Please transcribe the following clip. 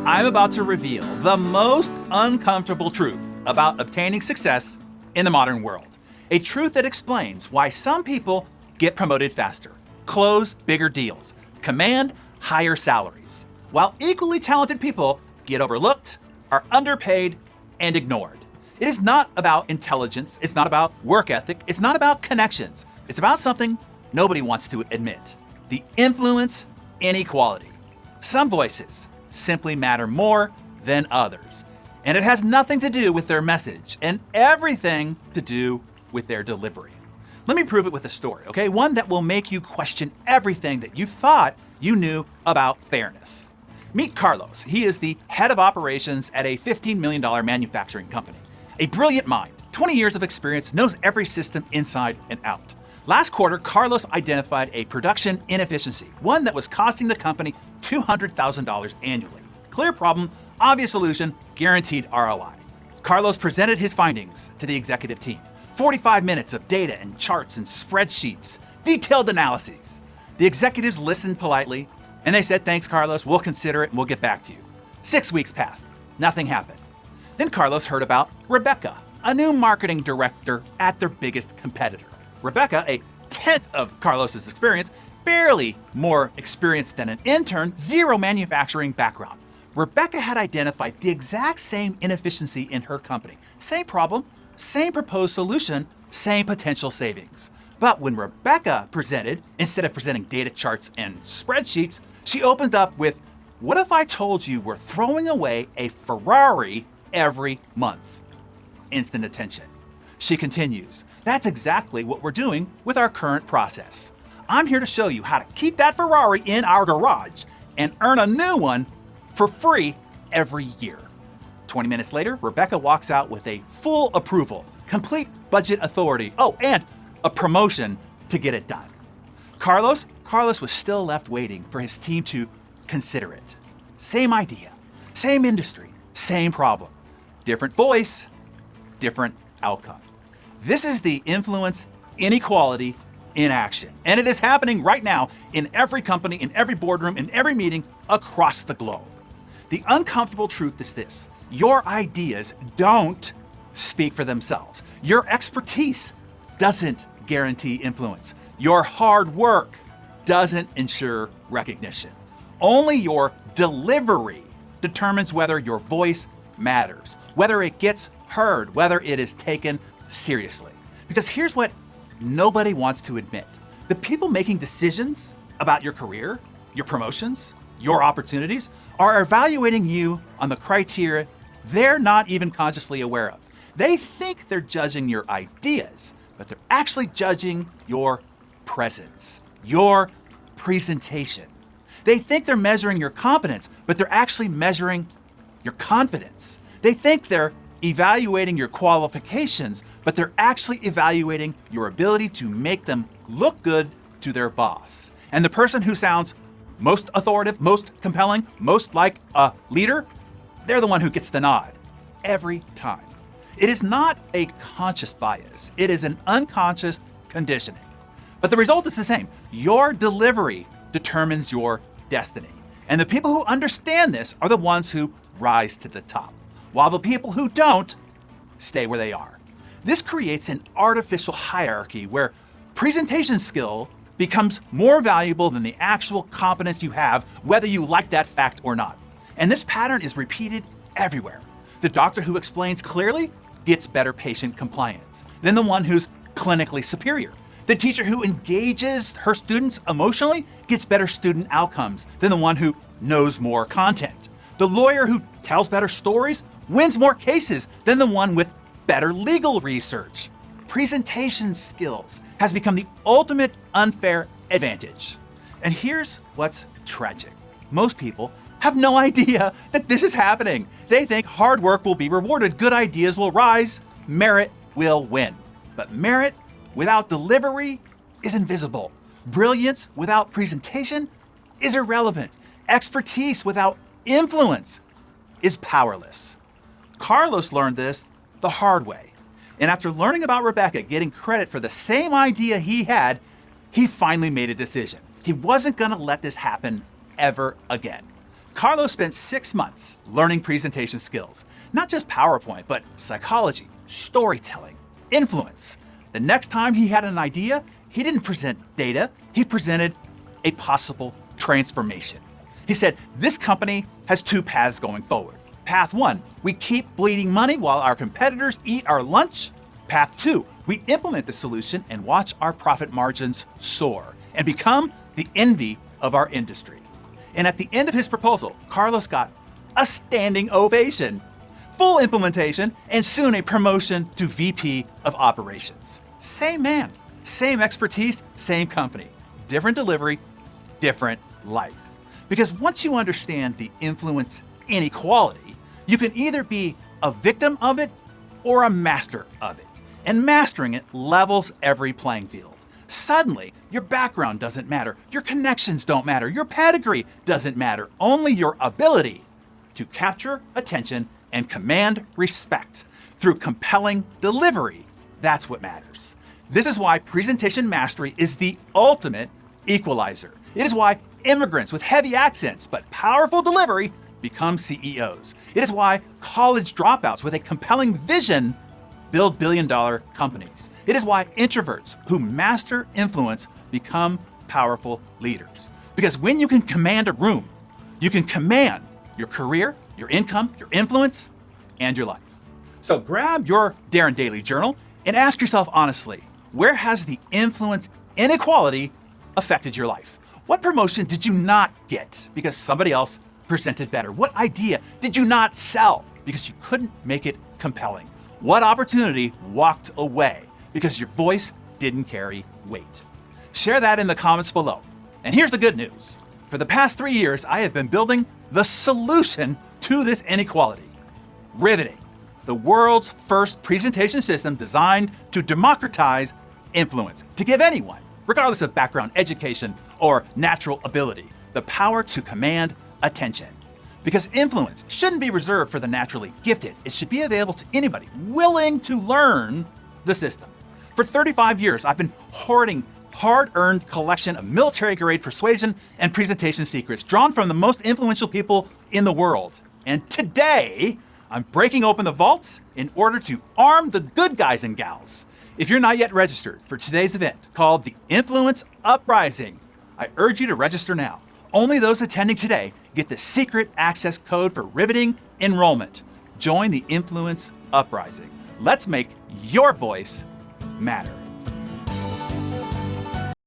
I'm about to reveal the most uncomfortable truth about obtaining success in the modern world. A truth that explains why some people get promoted faster, close bigger deals, command higher salaries, while equally talented people get overlooked, are underpaid, and ignored. It is not about intelligence, it's not about work ethic, it's not about connections. It's about something nobody wants to admit: the influence inequality. Some voices simply matter more than others. And it has nothing to do with their message and everything to do with their delivery. Let me prove it with a story, okay? One that will make you question everything that you thought you knew about fairness. Meet Carlos. He is the head of operations at a $15 million manufacturing company. A brilliant mind, 20 years of experience, knows every system inside and out. Last quarter, Carlos identified a production inefficiency, one that was costing the company $200,000 annually. Clear problem, obvious solution, guaranteed ROI. Carlos presented his findings to the executive team. 45 minutes of data and charts and spreadsheets, detailed analyses. The executives listened politely, and they said, "Thanks, Carlos, we'll consider it and we'll get back to you." 6 weeks passed, nothing happened. Then Carlos heard about Rebecca, a new marketing director at their biggest competitor. Rebecca, a tenth of Carlos's experience, barely more experienced than an intern, zero manufacturing background. Rebecca had identified the exact same inefficiency in her company. Same problem, same proposed solution, same potential savings. But when Rebecca presented, instead of presenting data charts and spreadsheets, she opened up with, "What if I told you we're throwing away a Ferrari every month?" Instant attention. She continues, "That's exactly what we're doing with our current process. I'm here to show you how to keep that Ferrari in our garage and earn a new one for free every year." 20 minutes later, Rebecca walks out with a full approval, complete budget authority, and a promotion to get it done. Carlos was still left waiting for his team to consider it. Same idea, same industry, same problem. Different voice, different outcome. This is the influence inequality in action. And it is happening right now in every company, in every boardroom, in every meeting across the globe. The uncomfortable truth is this: your ideas don't speak for themselves. Your expertise doesn't guarantee influence. Your hard work doesn't ensure recognition. Only your delivery determines whether your voice matters, whether it gets heard, whether it is taken seriously. Because here's what nobody wants to admit: the people making decisions about your career, your promotions, your opportunities are evaluating you on the criteria they're not even consciously aware of. They think they're judging your ideas, but they're actually judging your presence, your presentation. They think they're measuring your competence, but they're actually measuring your confidence. They think they're evaluating your qualifications, but they're actually evaluating your ability to make them look good to their boss. And the person who sounds most authoritative, most compelling, most like a leader, they're the one who gets the nod every time. It is not a conscious bias. It is an unconscious conditioning. But the result is the same. Your delivery determines your destiny. And the people who understand this are the ones who rise to the top, while the people who don't stay where they are. This creates an artificial hierarchy where presentation skill becomes more valuable than the actual competence you have, whether you like that fact or not. And this pattern is repeated everywhere. The doctor who explains clearly gets better patient compliance than the one who's clinically superior. The teacher who engages her students emotionally gets better student outcomes than the one who knows more content. The lawyer who tells better stories wins more cases than the one with better legal research. Presentation skills has become the ultimate unfair advantage. And here's what's tragic. Most people have no idea that this is happening. They think hard work will be rewarded, good ideas will rise, merit will win. But merit without delivery is invisible. Brilliance without presentation is irrelevant. Expertise without influence is powerless. Carlos learned this the hard way. And after learning about Rebecca getting credit for the same idea he had, he finally made a decision. He wasn't going to let this happen ever again. Carlos spent 6 months learning presentation skills, not just PowerPoint, but psychology, storytelling, influence. The next time he had an idea, he didn't present data, he presented a possible transformation. He said, this company has 2 paths going forward. Path 1, we keep bleeding money while our competitors eat our lunch. Path 2, we implement the solution and watch our profit margins soar and become the envy of our industry. And at the end of his proposal, Carlos got a standing ovation, full implementation, and soon a promotion to VP of Operations. Same man, same expertise, same company, different delivery, different life. Because once you understand the influence inequality, you can either be a victim of it or a master of it. And mastering it levels every playing field. Suddenly, your background doesn't matter, your connections don't matter, your pedigree doesn't matter, only your ability to capture attention and command respect through compelling delivery. That's what matters. This is why presentation mastery is the ultimate equalizer. It is why immigrants with heavy accents but powerful delivery become CEOs. It is why college dropouts with a compelling vision build billion-dollar companies. It is why introverts who master influence become powerful leaders. Because when you can command a room, you can command your career, your income, your influence, and your life. So grab your Darren Daily Journal and ask yourself honestly, where has the influence inequality affected your life? What promotion did you not get because somebody else presented better? What idea did you not sell because you couldn't make it compelling? What opportunity walked away because your voice didn't carry weight? Share that in the comments below. And here's the good news. For the past 3 years, I have been building the solution to this inequality. Riveting, the world's first presentation system designed to democratize influence, to give anyone, regardless of background, education, or natural ability, the power to command attention. Because influence shouldn't be reserved for the naturally gifted. It should be available to anybody willing to learn the system. For 35 years, I've been hoarding hard-earned collection of military-grade persuasion and presentation secrets drawn from the most influential people in the world. And today, I'm breaking open the vaults in order to arm the good guys and gals. If you're not yet registered for today's event called the Influence Uprising, I urge you to register now. Only those attending today get the secret access code for riveting enrollment. Join the Influence Uprising. Let's make your voice matter.